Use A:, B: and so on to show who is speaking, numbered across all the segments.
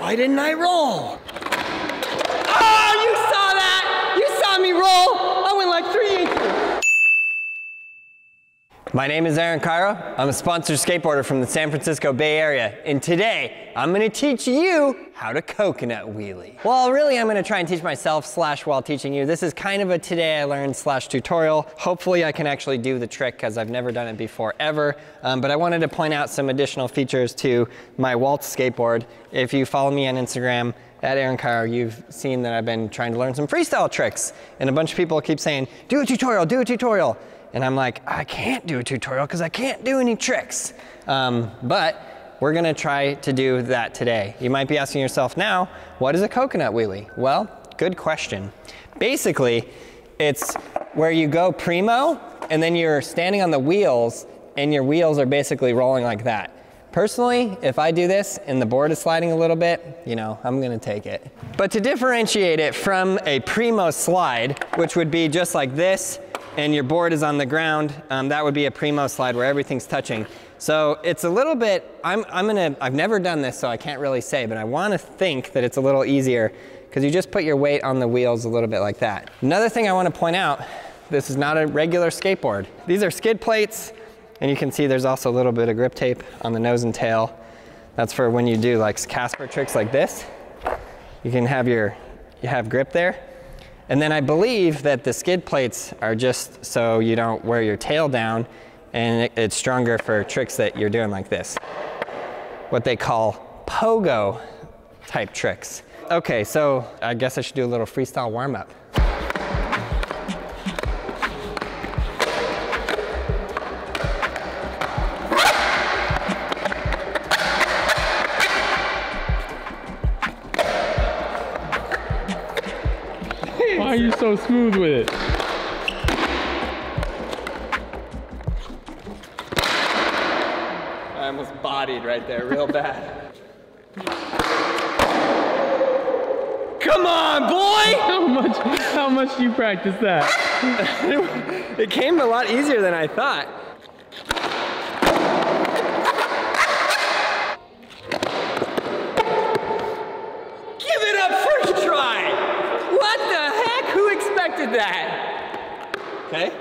A: Why didn't I roll? Oh, you saw that! You saw me roll! I went like 3 inches. My name is Kyro. I'm a sponsored skateboarder from the San Francisco Bay Area. And today, I'm gonna teach you how to coconut wheelie. Well, really, I'm gonna try and teach myself / while teaching you. This is kind of a today I learned / tutorial. Hopefully I can actually do the trick because I've never done it before ever. But I wanted to point out some additional features to my Waltz skateboard. If you follow me on Instagram, at Kyro, you've seen that I've been trying to learn some freestyle tricks. And a bunch of people keep saying, do a tutorial, do a tutorial. And I'm like, I can't do a tutorial because I can't do any tricks. But we're gonna try to do that today. You might be asking yourself now, what is a coconut wheelie? Well, good question. Basically, it's where you go primo and then you're standing on the wheels and your wheels are basically rolling like that. Personally, if I do this and the board is sliding a little bit, you know, I'm gonna take it. But to differentiate it from a primo slide, which would be just like this, and your board is on the ground, that would be a primo slide where everything's touching. So it's a little bit, I've never done this, so I can't really say, but I wanna think that it's a little easier because you just put your weight on the wheels a little bit like that. Another thing I wanna point out, this is not a regular skateboard. These are skid plates, and you can see there's also a little bit of grip tape on the nose and tail. That's for when you do like Casper tricks like this. You can have you have grip there. And then I believe that the skid plates are just so you don't wear your tail down, and it's stronger for tricks that you're doing like this. What they call pogo type tricks. Okay, so I guess I should do a little freestyle warm up.
B: Why are you so smooth with it?
A: I almost bodied right there real bad. Come on, boy!
B: How much do you practice that?
A: It came a lot easier than I thought. Give it up first try! What the heck? Who expected that? Okay,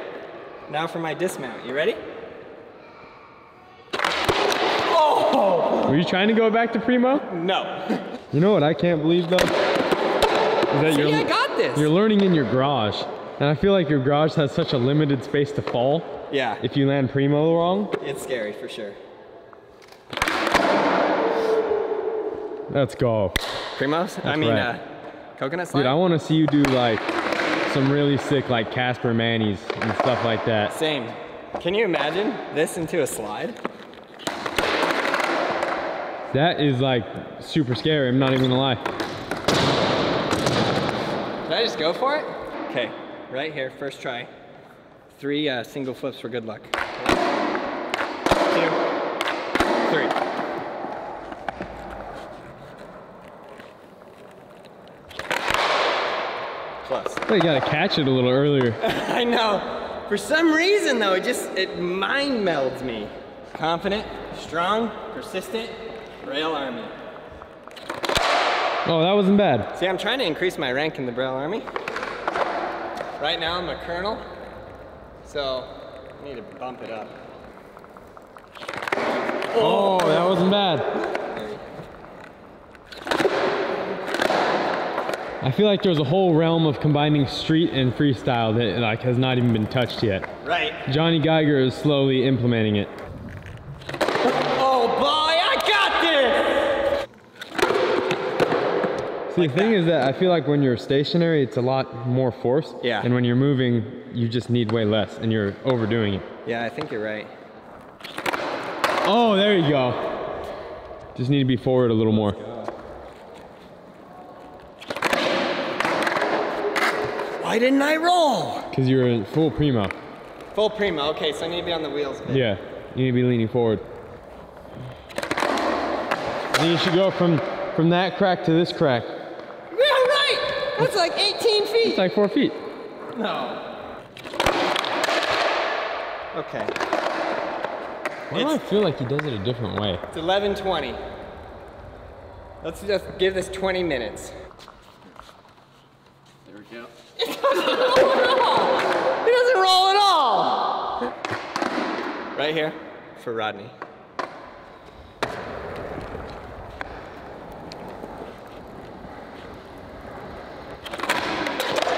A: now for my dismount. You ready? Oh!
B: Were you trying to go back to primo?
A: No.
B: You know what I can't believe though? Is that
A: See, I got this.
B: You're learning in your garage. And I feel like your garage has such a limited space to fall.
A: Yeah.
B: If you land primo wrong.
A: It's scary for sure.
B: Let's go.
A: Primos?
B: That's
A: I mean,
B: right.
A: Coconut slide?
B: Dude, I want to see you do like some really sick like Casper Mannies and stuff like that.
A: Same. Can you imagine this into a slide?
B: That is like super scary, I'm not even gonna lie.
A: Did I just go for it? Okay, right here, first try. 3 single flips for good luck. 1, 2, 3. Close.
B: Well, you gotta catch it a little earlier.
A: I know. For some reason though, it mind melds me. Confident, strong, persistent, Braille Army.
B: Oh, that wasn't bad.
A: See, I'm trying to increase my rank in the Braille Army. Right now I'm a colonel, so I need to bump it up.
B: Oh, that wasn't bad. I feel like there's a whole realm of combining street and freestyle that like has not even been touched yet.
A: Right.
B: Johnny Geiger is slowly implementing it.
A: Oh boy, I got this!
B: See, the thing is that I feel like when you're stationary, it's a lot more force.
A: Yeah.
B: And when you're moving, you just need way less and you're overdoing it.
A: Yeah, I think you're right.
B: Oh, there you go. Just need to be forward a little more.
A: Why didn't I roll?
B: Because you're in full primo.
A: Full primo, okay, so I need to be on the wheels a bit.
B: Yeah, you need to be leaning forward. Then you should go from that crack to this crack.
A: Yeah, right! That's like 18 feet.
B: It's like 4 feet.
A: No. Okay.
B: Why do I feel like he does it a different way?
A: It's 11:20. Let's just give this 20 minutes.
C: There we go.
A: It doesn't roll at all! It doesn't roll at all! Right here for Rodney.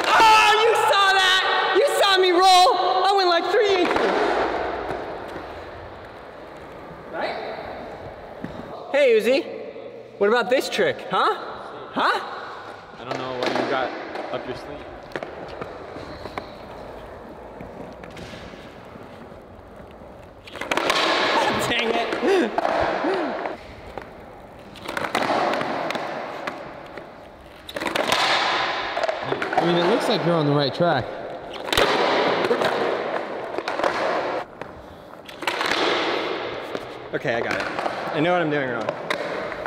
A: Oh, you saw that! You saw me roll! I went like 3 inches. Right? Hey, Uzi. What about this trick, huh? Huh?
B: I don't know what you got up your sleeve.
A: Dang it.
B: I mean, it looks like you're on the right track.
A: Okay, I got it. I know what I'm doing wrong.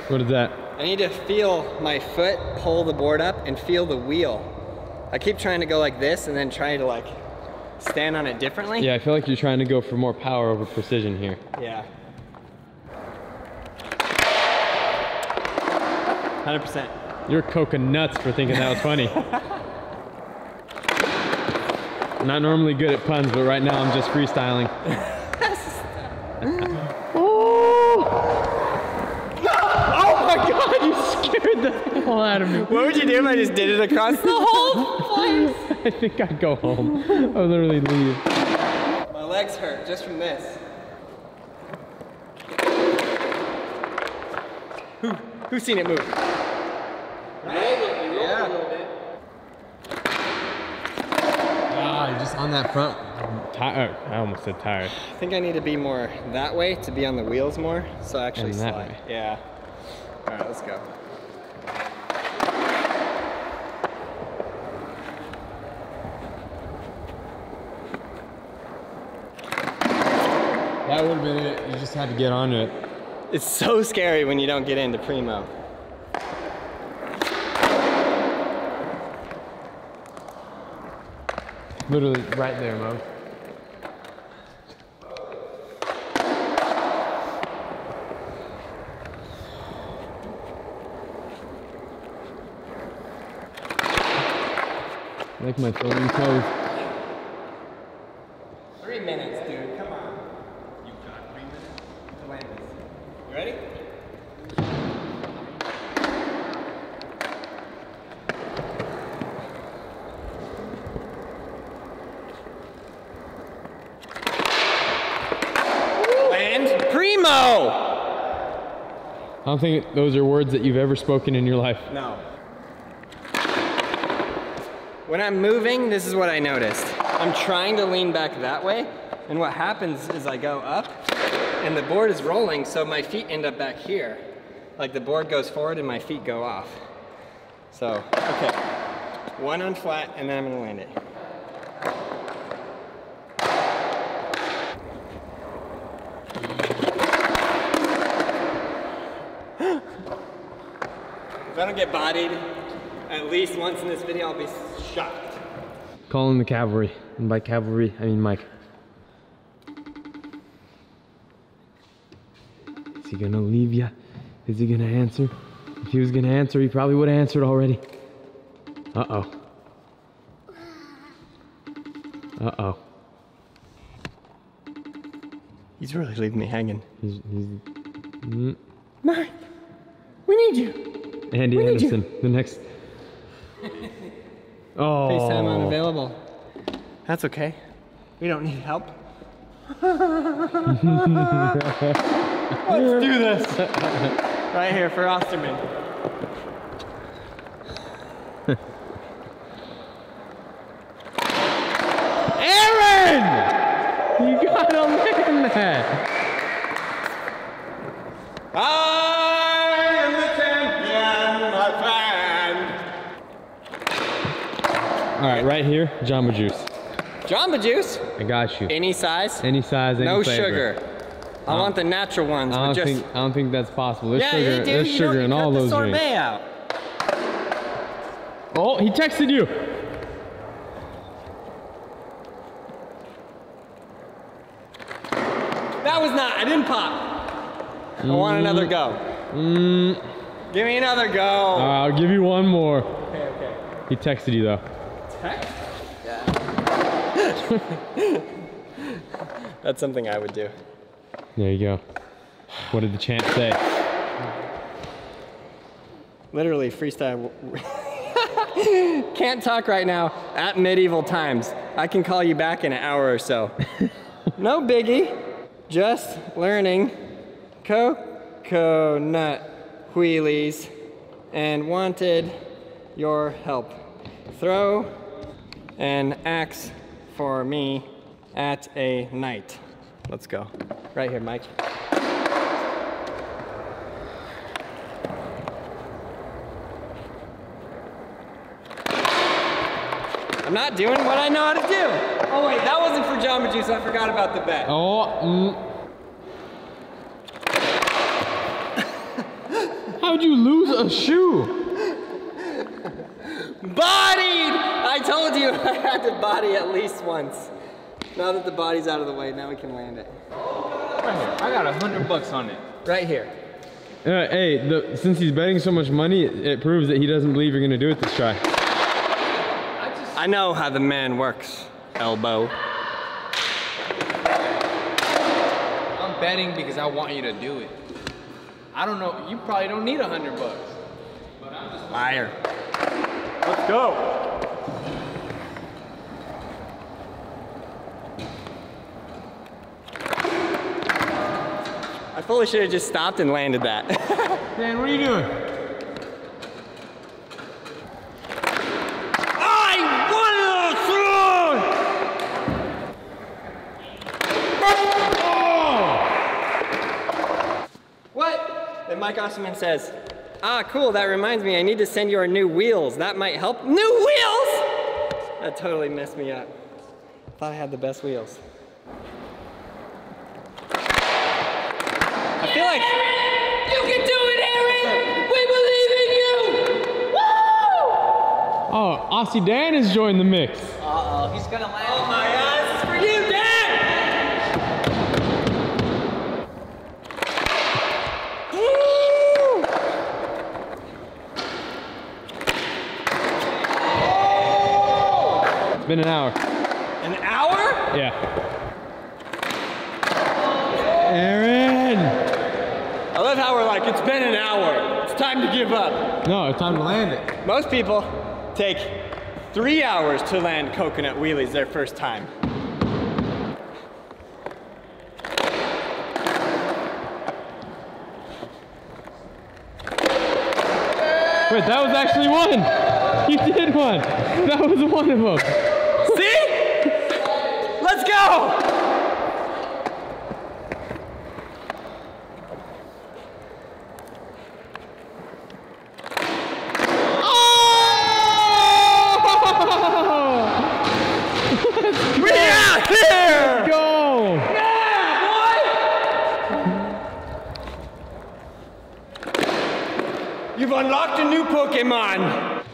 B: What is that?
A: I need to feel my foot pull the board up and feel the wheel. I keep trying to go like this and then try to like stand on it differently.
B: Yeah, I feel like you're trying to go for more power over precision here.
A: Yeah. 100%.
B: You're coconuts for thinking that was funny. I'm not normally good at puns, but right now I'm just freestyling. Oh my god, you scared the hell out of me.
A: What would you do if I just did it across the whole place?
B: I think I'd go home. I'll literally leave.
A: My legs hurt just from this. Who's seen it move? Yeah.
B: Ah, you're just on that front. I almost said tired.
A: I think I need to be more that way to be on the wheels more, so I actually
B: And that
A: slide.
B: way.
A: Yeah. All right, let's go.
B: That would have been it. You just had to get onto it.
A: It's so scary when you don't get into primo.
B: Literally right there, Mo. Like my throwing toes.
A: 3 minutes, dude. Come on. You've got 3 minutes to land this. You ready? Land primo!
B: I don't think those are words that you've ever spoken in your life.
A: No. When I'm moving, this is what I noticed. I'm trying to lean back that way, and what happens is I go up, and the board is rolling, so my feet end up back here. Like the board goes forward and my feet go off. So, okay. One on flat, and then I'm gonna land it. If I don't get bodied at least once in this video, I'll be shocked.
B: Calling the cavalry. And by cavalry, I mean Mike. Is he gonna leave ya? Is he gonna answer? If he was gonna answer, he probably would have answered already. Uh-oh. Uh-oh.
A: He's really leaving me hanging.
B: He's
A: Mike, we need you.
B: Andy
A: We need
B: Anderson, the next. Oh.
A: FaceTime unavailable. That's okay. We don't need help. Let's do this. Right here for Osterman.
B: Aaron! You gotta land that.
A: I am the champion, my friend.
B: All right, right here, Jamba Juice.
A: Jamba Juice?
B: I got you.
A: Any size?
B: Any size, any
A: No
B: flavor.
A: sugar. I want the natural ones.
B: I
A: with just...
B: don't think that's possible. There's
A: Yeah,
B: sugar,
A: you do.
B: there's
A: You
B: sugar
A: don't-
B: in
A: you
B: all
A: cut the
B: those
A: sorbet
B: drinks.
A: out.
B: Oh, he texted you.
A: That was not, I didn't pop. I want another go. Give me another go.
B: I'll give you one more.
A: Okay.
B: He texted you though.
A: Text? Yeah. That's something I would do.
B: There you go. What did the chant say?
A: Literally freestyle. Can't talk right now at medieval times. I can call you back in an hour or so. No biggie. Just learning coconut wheelies and wanted your help. Throw an axe for me at a night. Let's go. Right here, Mike. I'm not doing what I know how to do. Oh wait, that wasn't for Jamba Juice. I forgot about the bet.
B: How'd you lose a shoe?
A: Bodied! I told you I had to body at least once. Now that the body's out of the way, now we can land it.
C: Right here. I got $100 on it.
A: Right here.
B: Hey, since he's betting so much money, it proves that he doesn't believe you're gonna do it this try.
A: I know how the man works, elbow.
C: I'm betting because I want you to do it. I don't know, you probably don't need $100. But I'm just
A: Liar. Let's go. I fully should have just stopped and landed that.
B: Dan, what are you doing?
A: Then Mike Osterman says, ah, cool, that reminds me, I need to send you our new wheels. That might help. New wheels? That totally messed me up. Thought I had the best wheels. I feel like...
C: you can do it, Aaron! We believe in you! Woo!
B: Oh, Aussie Dan has joined the mix.
C: Uh-oh, he's gonna land.
A: Oh my God, this is for you, Dan!
B: It's been an hour.
A: An hour?
B: Yeah. Aaron!
A: I love how we're like, it's been an hour. It's time to give up.
B: No, it's time to land it.
A: Most people take 3 hours to land coconut wheelies their first time.
B: Wait, that was actually one! You did one! That was one of them!
A: See? Let's go! We out here!
B: Let's go!
A: Yeah, boy! You've unlocked a new Pokemon!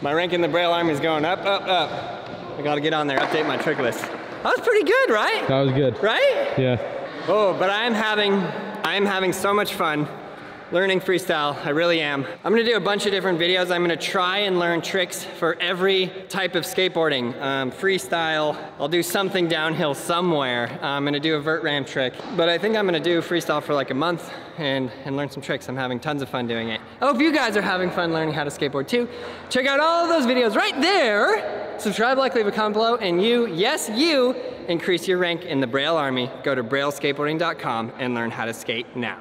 A: My rank in the Braille Army is going up, up, up. I gotta get on there, update my trick list. That was pretty good, right?
B: That was good.
A: Right?
B: Yeah.
A: Oh, but I am having so much fun learning freestyle. I really am. I'm gonna do a bunch of different videos. I'm gonna try and learn tricks for every type of skateboarding. Freestyle, I'll do something downhill somewhere. I'm gonna do a vert ramp trick. But I think I'm gonna do freestyle for like a month and learn some tricks. I'm having tons of fun doing it. I hope you guys are having fun learning how to skateboard too. Check out all of those videos right there. Subscribe, like, leave a comment below, and you, yes you, increase your rank in the Braille Army. Go to brailleskateboarding.com and learn how to skate now.